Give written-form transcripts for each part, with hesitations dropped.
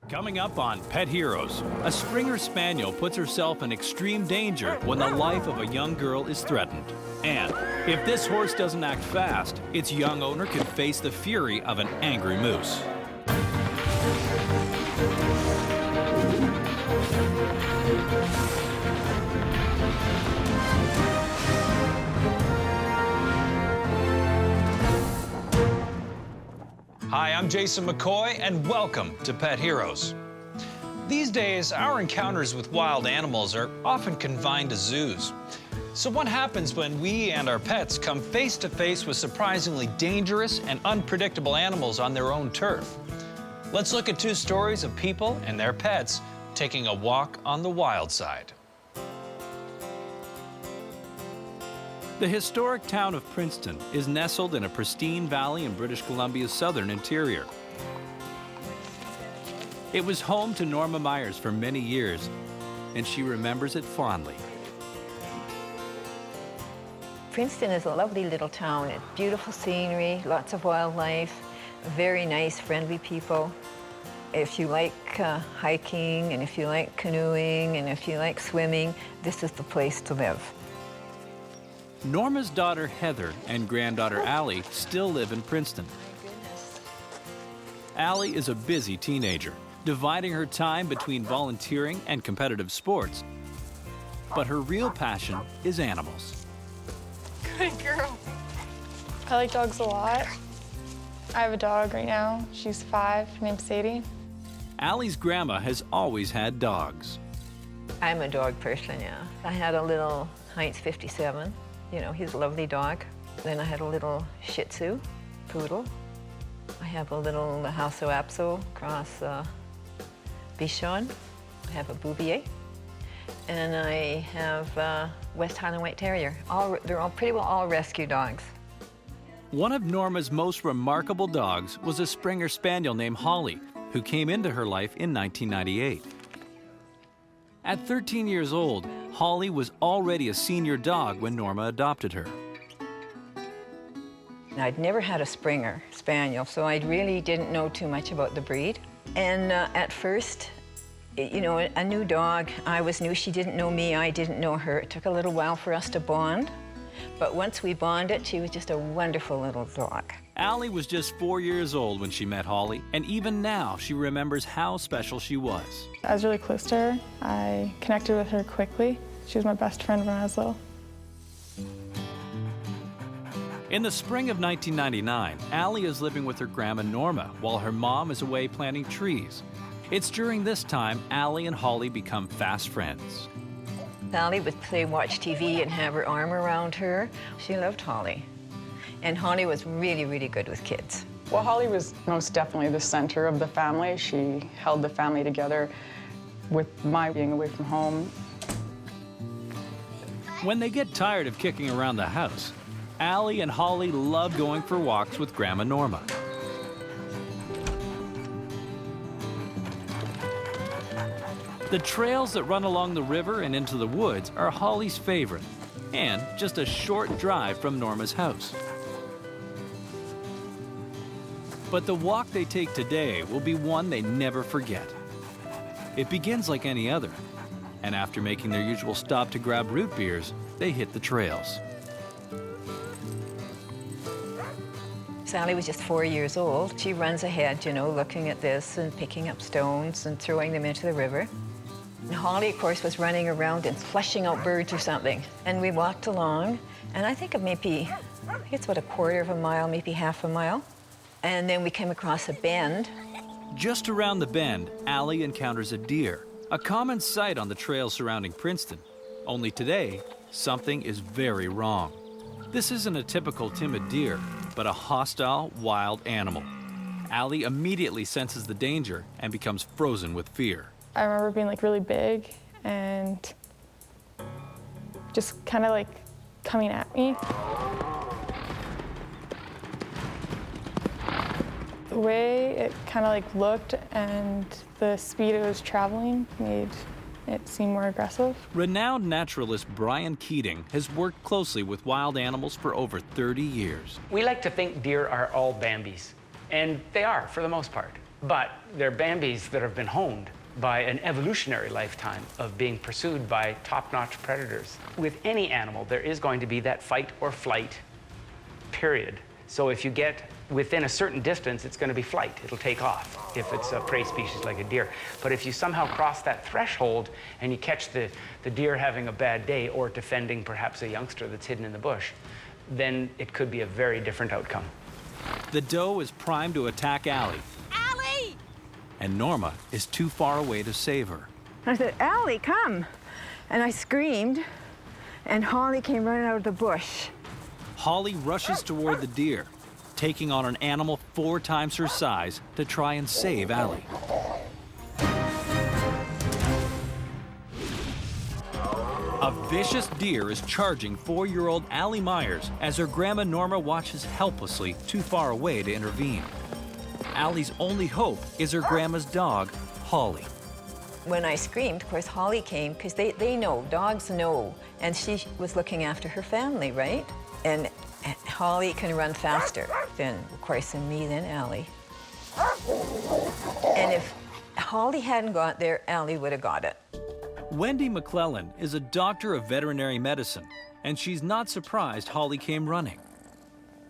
Coming up on Pet Heroes, a Springer Spaniel puts herself in extreme danger when the life of a young girl is threatened. And if this horse doesn't act fast, its young owner could face the fury of an angry moose. Hi, I'm Jason McCoy, and welcome to Pet Heroes. These days, our encounters with wild animals are often confined to zoos. So what happens when we and our pets come face to face with surprisingly dangerous and unpredictable animals on their own turf? Let's look at two stories of people and their pets taking a walk on the wild side. The historic town of Princeton is nestled in a pristine valley in British Columbia's southern interior. It was home to Norma Myers for many years, and she remembers it fondly. Princeton is a lovely little town. It's beautiful scenery, lots of wildlife, very nice, friendly people. If you like hiking, and if you like canoeing, and if you like swimming, this is the place to live. Norma's daughter Heather and granddaughter Allie still live in Princeton. Allie is a busy teenager, dividing her time between volunteering and competitive sports. But her real passion is animals. Good girl. I like dogs a lot. I have a dog right now. She's 5, named Sadie. Allie's grandma has always had dogs. I'm a dog person, yeah. I had a little Heinz 57. You know, he's a lovely dog. Then I had a little Shih Tzu, poodle. I have a little Lhasa Apso cross Bichon. I have a Bouvier. And I have West Highland White Terrier. They're all pretty well all rescue dogs. One of Norma's most remarkable dogs was a Springer Spaniel named Holly, who came into her life in 1998. At 13 years old, Holly was already a senior dog when Norma adopted her. I'd never had a Springer Spaniel, so I really didn't know too much about the breed. And at first, you know, a new dog, I was new, she didn't know me, I didn't know her. It took a little while for us to bond, but once we bonded, she was just a wonderful little dog. Allie was just 4 years old when she met Holly, and even now she remembers how special she was. I was really close to her. I connected with her quickly. She was my best friend when I was little. In the spring of 1999, Allie is living with her grandma Norma while her mom is away planting trees. It's during this time Allie and Holly become fast friends. Allie would watch TV and have her arm around her. She loved Holly. And Holly was really, really good with kids. Well, Holly was most definitely the center of the family. She held the family together with my being away from home. When they get tired of kicking around the house, Allie and Holly love going for walks with Grandma Norma. The trails that run along the river and into the woods are Holly's favorite, and just a short drive from Norma's house. But the walk they take today will be one they never forget. It begins like any other, and after making their usual stop to grab root beers, they hit the trails. Sally was just 4 years old. She runs ahead, you know, looking at this and picking up stones and throwing them into the river. And Holly, of course, was running around and flushing out birds or something. And we walked along, and I think it's about a quarter of a mile, maybe half a mile. And then we came across a bend. Just around the bend, Allie encounters a deer, a common sight on the trails surrounding Princeton. Only today, something is very wrong. This isn't a typical timid deer, but a hostile, wild animal. Allie immediately senses the danger and becomes frozen with fear. I remember being like really big and just kind of like coming at me. The way it kind of like looked and the speed it was traveling made it seem more aggressive. Renowned naturalist Brian Keating has worked closely with wild animals for over 30 years. We like to think deer are all Bambis, and they are for the most part. But they're Bambis that have been honed by an evolutionary lifetime of being pursued by top-notch predators. With any animal, there is going to be that fight or flight period. So if you get within a certain distance, it's going to be flight. It'll take off if it's a prey species like a deer. But if you somehow cross that threshold and you catch the deer having a bad day or defending perhaps a youngster that's hidden in the bush, then it could be a very different outcome. The doe is primed to attack Allie. Allie! And Norma is too far away to save her. I said, Allie, come. And I screamed, and Holly came running out of the bush. Holly rushes toward the deer, taking on an animal 4 times her size to try and save Allie. A vicious deer is charging 4-year-old Allie Myers as her grandma Norma watches helplessly too far away to intervene. Allie's only hope is her grandma's dog, Holly. When I screamed, of course, Holly came, because they know, dogs know, and she was looking after her family, right? And Holly can run faster than, of course, than me, than Allie. And if Holly hadn't got there, Allie would have got it. Wendy McClellan is a doctor of veterinary medicine, and she's not surprised Holly came running.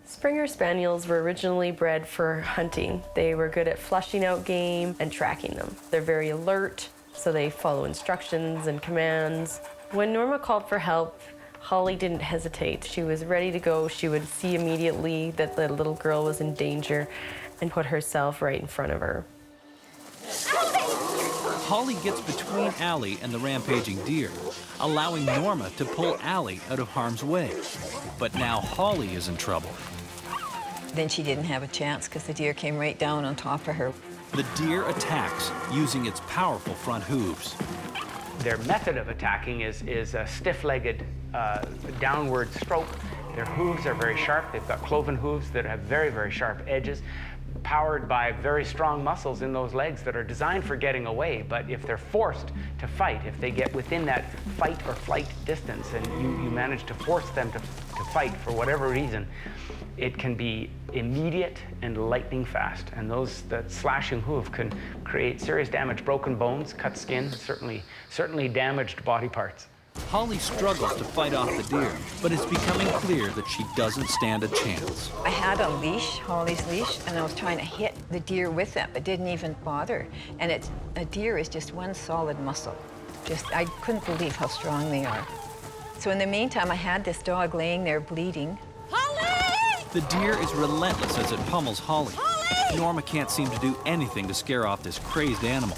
Springer Spaniels were originally bred for hunting. They were good at flushing out game and tracking them. They're very alert, so they follow instructions and commands. When Norma called for help, Holly didn't hesitate. She was ready to go. She would see immediately that the little girl was in danger and put herself right in front of her. Holly gets between Allie and the rampaging deer, allowing Norma to pull Allie out of harm's way. But now Holly is in trouble. Then she didn't have a chance, because the deer came right down on top of her. The deer attacks using its powerful front hooves. Their method of attacking is a stiff-legged downward stroke. Their hooves are very sharp. They've got cloven hooves that have very, very sharp edges, powered by very strong muscles in those legs that are designed for getting away. But if they're forced to fight, if they get within that fight or flight distance and you manage to force them to fight for whatever reason, it can be immediate and lightning fast. And that slashing hoof can create serious damage, broken bones, cut skin, certainly damaged body parts. Holly struggles to fight off the deer, but it's becoming clear that she doesn't stand a chance. I had a leash, Holly's leash, and I was trying to hit the deer with it, but didn't even bother. And a deer is just one solid muscle. I couldn't believe how strong they are. So in the meantime, I had this dog laying there bleeding. Holly! The deer is relentless as it pummels Holly. Norma can't seem to do anything to scare off this crazed animal.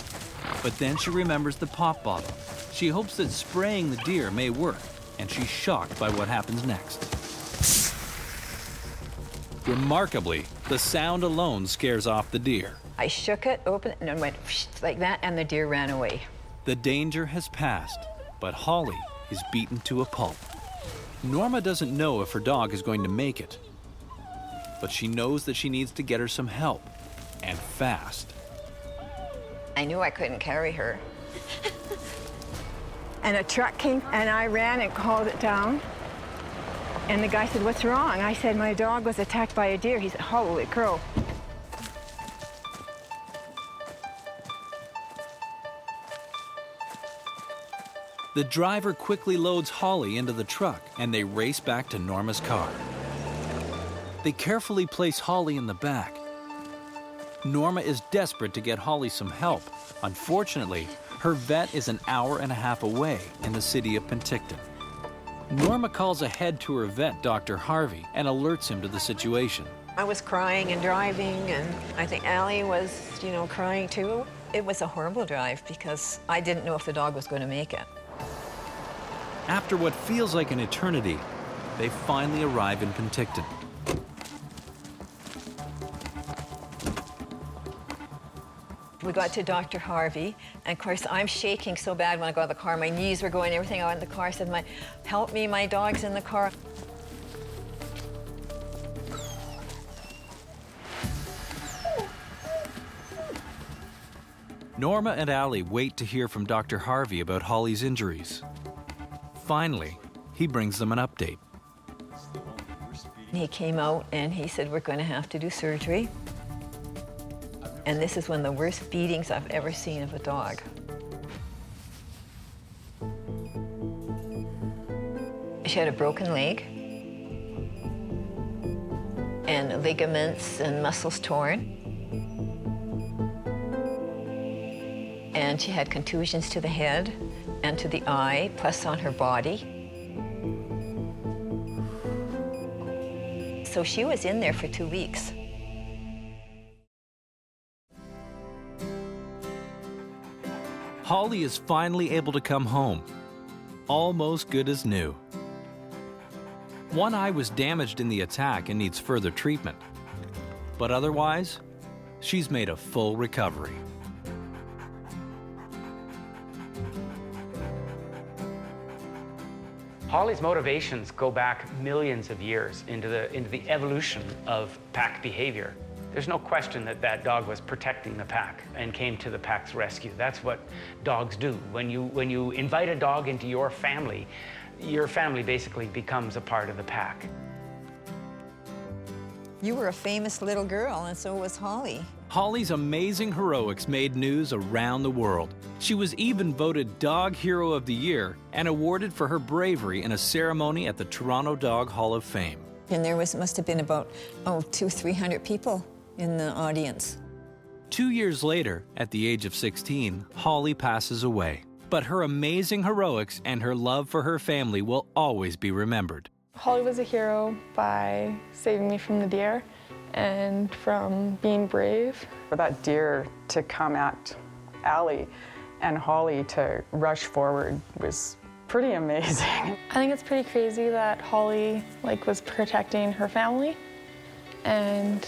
But then she remembers the pop bottle. She hopes that spraying the deer may work, and she's shocked by what happens next. Remarkably, the sound alone scares off the deer. I shook it, opened it, and went like that, and the deer ran away. The danger has passed, but Holly is beaten to a pulp. Norma doesn't know if her dog is going to make it, but she knows that she needs to get her some help, and fast. I knew I couldn't carry her. And a truck came, and I ran and called it down. And the guy said, what's wrong? I said, my dog was attacked by a deer. He said, holy crow. The driver quickly loads Holly into the truck, and they race back to Norma's car. They carefully place Holly in the back. Norma is desperate to get Holly some help. Unfortunately, her vet is an hour and a half away in the city of Penticton. Norma calls ahead to her vet, Dr. Harvey, and alerts him to the situation. I was crying and driving, and I think Allie was, crying too. It was a horrible drive because I didn't know if the dog was going to make it. After what feels like an eternity, they finally arrive in Penticton. We got to Dr. Harvey, and of course, I'm shaking so bad when I got in the car. My knees were going, everything out in the car. I said, help me, my dog's in the car. Norma and Allie wait to hear from Dr. Harvey about Holly's injuries. Finally, he brings them an update. He came out and he said, we're going to have to do surgery. And this is one of the worst beatings I've ever seen of a dog. She had a broken leg and ligaments and muscles torn. And she had contusions to the head and to the eye, plus on her body. So she was in there for 2 weeks. Holly is finally able to come home. Almost good as new. One eye was damaged in the attack and needs further treatment. But otherwise, she's made a full recovery. Holly's motivations go back millions of years into the evolution of pack behavior. There's no question that that dog was protecting the pack and came to the pack's rescue. That's what dogs do. When you invite a dog into your family basically becomes a part of the pack. You were a famous little girl, and so was Holly. Holly's amazing heroics made news around the world. She was even voted Dog Hero of the Year and awarded for her bravery in a ceremony at the Toronto Dog Hall of Fame. And there must have been about, 200-300 people in the audience. 2 years later, at the age of 16, Holly passes away. But her amazing heroics and her love for her family will always be remembered. Holly was a hero by saving me from the deer and from being brave. For that deer to come at Allie and Holly to rush forward was pretty amazing. I think it's pretty crazy that Holly was protecting her family, and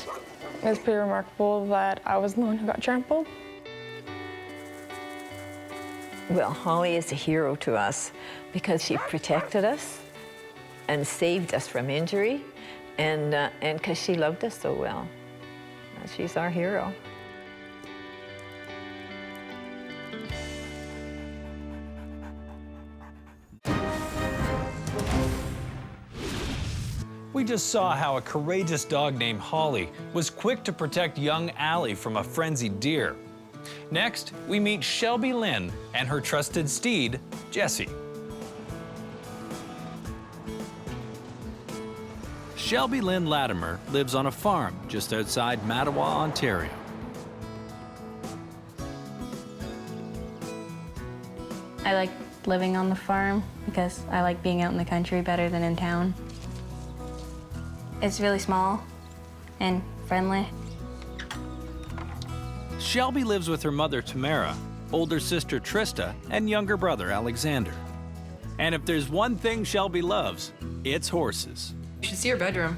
it's pretty remarkable that I was the one who got trampled. Well, Holly is a hero to us because she protected us and saved us from injury, and because she loved us so well. She's our hero. We just saw how a courageous dog named Holly was quick to protect young Allie from a frenzied deer. Next, we meet Shelby Lynn and her trusted steed, Jessie. Shelby Lynn Latimer lives on a farm just outside Mattawa, Ontario. I like living on the farm because I like being out in the country better than in town. It's really small and friendly. Shelby lives with her mother, Tamara, older sister, Trista, and younger brother, Alexander. And if there's one thing Shelby loves, it's horses. You should see her bedroom.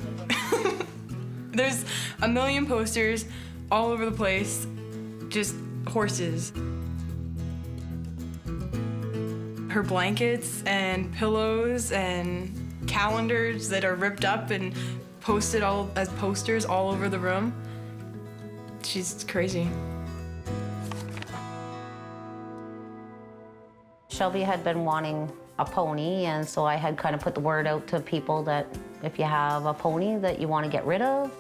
There's a million posters all over the place, just horses. Her blankets and pillows and calendars that are ripped up and posted all as posters all over the room. She's crazy. Shelby had been wanting a pony, and so I had kind of put the word out to people that if you have a pony that you want to get rid of.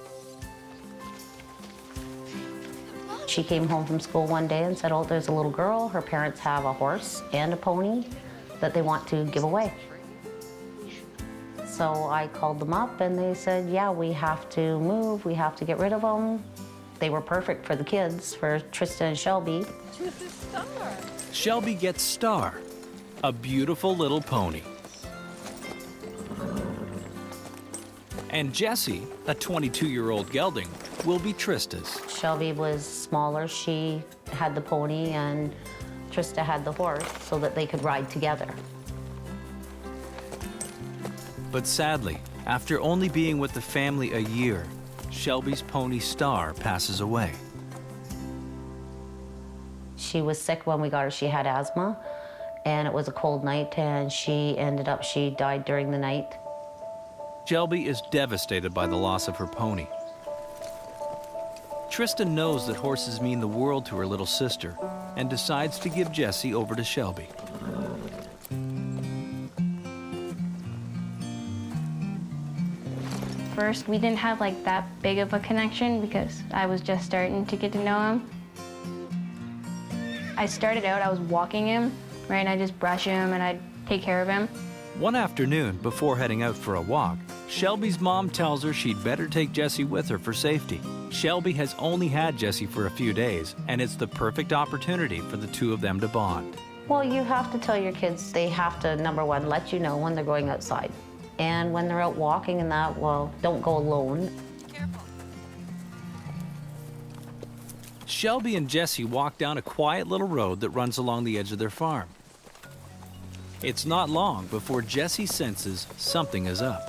She came home from school one day and said, oh, there's a little girl, her parents have a horse and a pony that they want to give away. So I called them up and they said, yeah, we have to move, we have to get rid of them. They were perfect for the kids, for Trista and Shelby. Shelby gets Star, a beautiful little pony. And Jessie, a 22-year-old gelding, will be Trista's. Shelby was smaller, she had the pony, and Trista had the horse so that they could ride together. But sadly, after only being with the family a year, Shelby's pony Star passes away. She was sick when we got her. She had asthma, and it was a cold night, and she died during the night. Shelby is devastated by the loss of her pony. Trista knows that horses mean the world to her little sister and decides to give Jessie over to Shelby. For first, we didn't have like that big of a connection because I was just starting to get to know him. I started out, I was walking him, right, and I just brush him and I'd take care of him. One afternoon, before heading out for a walk, Shelby's mom tells her she'd better take Jessie with her for safety. Shelby has only had Jessie for a few days, and it's the perfect opportunity for the two of them to bond. Well, you have to tell your kids they have to, number one, let you know when they're going outside. And when they're out walking and that, well, don't go alone. Careful. Shelby and Jessie walk down a quiet little road that runs along the edge of their farm. It's not long before Jessie senses something is up.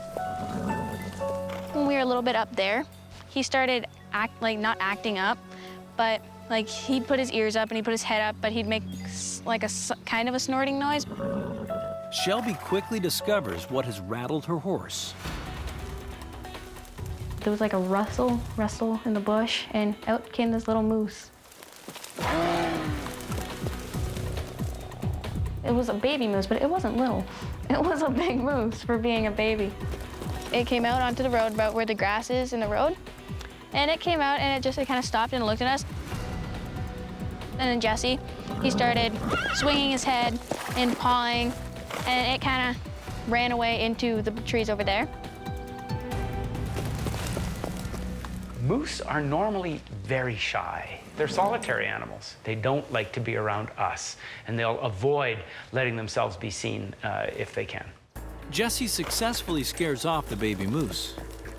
When we were a little bit up there, he started not acting up, but like he'd put his ears up and he'd put his head up, but he'd make like a kind of a snorting noise. Shelby quickly discovers what has rattled her horse. There was like a rustle in the bush, and out came this little moose. It was a baby moose, but it wasn't little. It was a big moose for being a baby. It came out onto the road about where the grass is in the road, and it came out and it kind of stopped and looked at us. And then Jesse, he started swinging his head and pawing, and it kind of ran away into the trees over there. Moose are normally very shy. They're solitary animals. They don't like to be around us, and they'll avoid letting themselves be seen if they can. Jessie successfully scares off the baby moose,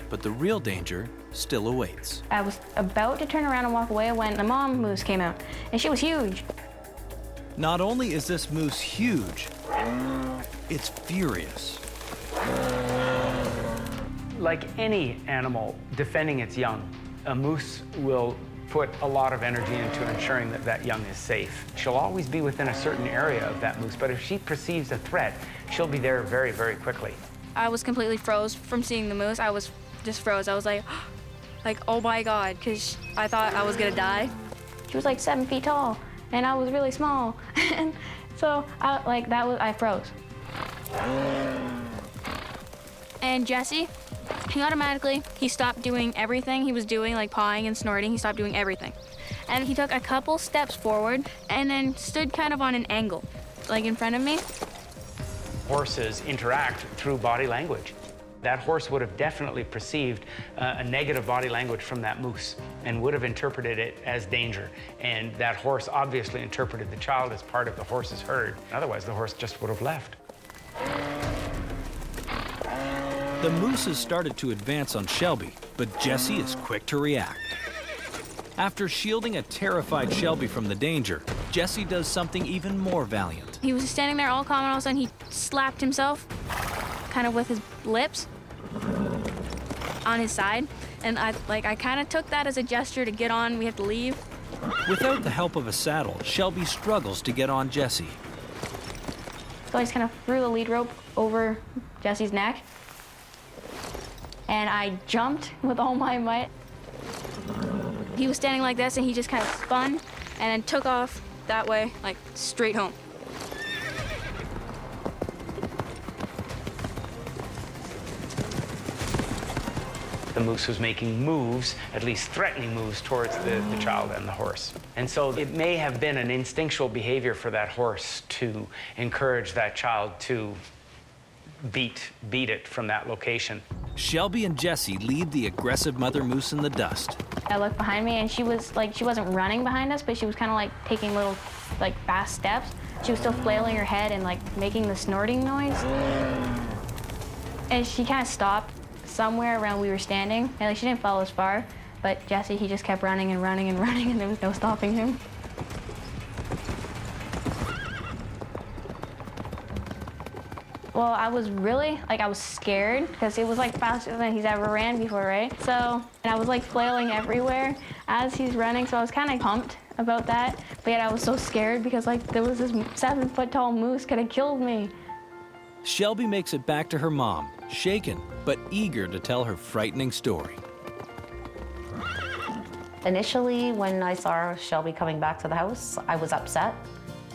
but the real danger still awaits. I was about to turn around and walk away when the mom moose came out, and she was huge. Not only is this moose huge, it's furious. Like any animal defending its young, a moose will put a lot of energy into ensuring that that young is safe. She'll always be within a certain area of that moose, but if she perceives a threat, she'll be there very, very quickly. I was completely froze from seeing the moose. I was just froze. I was like, oh my God, because I thought I was gonna die. She was like 7 feet tall, and I was really small. And so I froze. And Jesse, he stopped doing everything he was doing, like pawing and snorting. He stopped doing everything. And he took a couple steps forward and then stood kind of on an angle, like in front of me. Horses interact through body language. That horse would have definitely perceived a negative body language from that moose and would have interpreted it as danger. And that horse obviously interpreted the child as part of the horse's herd. Otherwise, the horse just would have left. The moose has started to advance on Shelby, but Jessie is quick to react. After shielding a terrified Shelby from the danger, Jessie does something even more valiant. He was standing there all calm, and all of a sudden he slapped himself, kind of with his lips, on his side. And I kind of took that as a gesture to get on, we have to leave. Without the help of a saddle, Shelby struggles to get on Jessie. So I just kind of threw the lead rope over Jesse's neck, and I jumped with all my might. He was standing like this, and he just kind of spun and then took off that way, like straight home. The moose was making moves, at least threatening moves, towards the child and the horse. And so it may have been an instinctual behavior for that horse to encourage that child to beat it from that location. Shelby and Jessie leave the aggressive mother moose in the dust. I looked behind me, and she wasn't running behind us, but she was kind of like taking little, fast steps. She was still flailing her head and making the snorting noise. And she kind of stopped somewhere around we were standing, and she didn't follow us far, but Jesse, he just kept running and running and running, and there was no stopping him. Well, I was really, I was scared because it was faster than he's ever ran before, right? So, and I was flailing everywhere as he's running, so I was kind of pumped about that. But yet I was so scared because there was this 7 foot tall moose could have killed me. Shelby makes it back to her mom, shaken but eager to tell her frightening story. Initially, when I saw Shelby coming back to the house, I was upset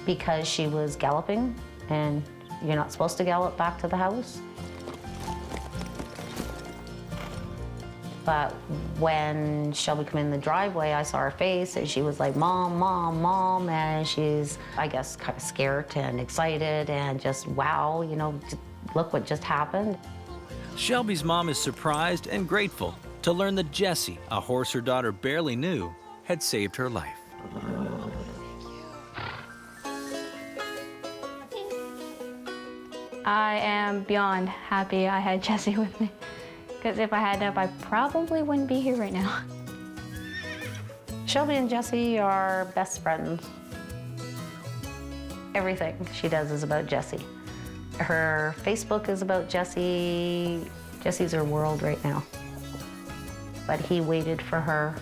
because she was galloping, and you're not supposed to gallop back to the house. But when Shelby came in the driveway, I saw her face and she was like, Mom, Mom, Mom. And she's, I guess, kind of scared and excited and just, wow, you know, look what just happened. Shelby's mom is surprised and grateful to learn that Jessie, a horse her daughter barely knew, had saved her life. I am beyond happy I had Jessie with me. Because if I hadn't, I probably wouldn't be here right now. Shelby and Jessie are best friends. Everything she does is about Jessie. Her Facebook is about Jessie. Jessie's her world right now. But he waited for her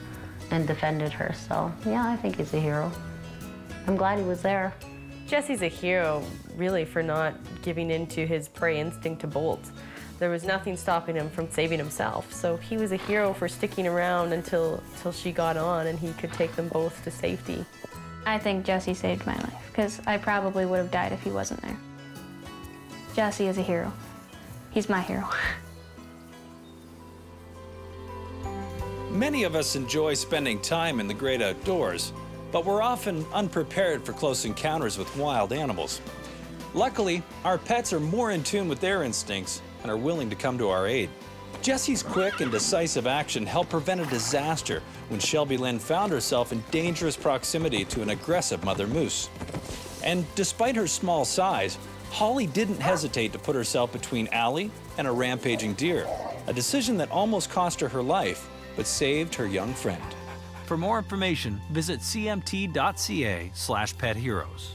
and defended her, so yeah, I think he's a hero. I'm glad he was there. Jesse's a hero, really, for not giving in to his prey instinct to bolt. There was nothing stopping him from saving himself, so he was a hero for sticking around until she got on and he could take them both to safety. I think Jessie saved my life, because I probably would have died if he wasn't there. Jessie is a hero. He's my hero. Many of us enjoy spending time in the great outdoors, but we're often unprepared for close encounters with wild animals. Luckily, our pets are more in tune with their instincts and are willing to come to our aid. Jessie's quick and decisive action helped prevent a disaster when Shelby Lynn found herself in dangerous proximity to an aggressive mother moose. And despite her small size, Holly didn't hesitate to put herself between Allie and a rampaging deer, a decision that almost cost her her life, but saved her young friend. For more information, visit cmt.ca/petheroes.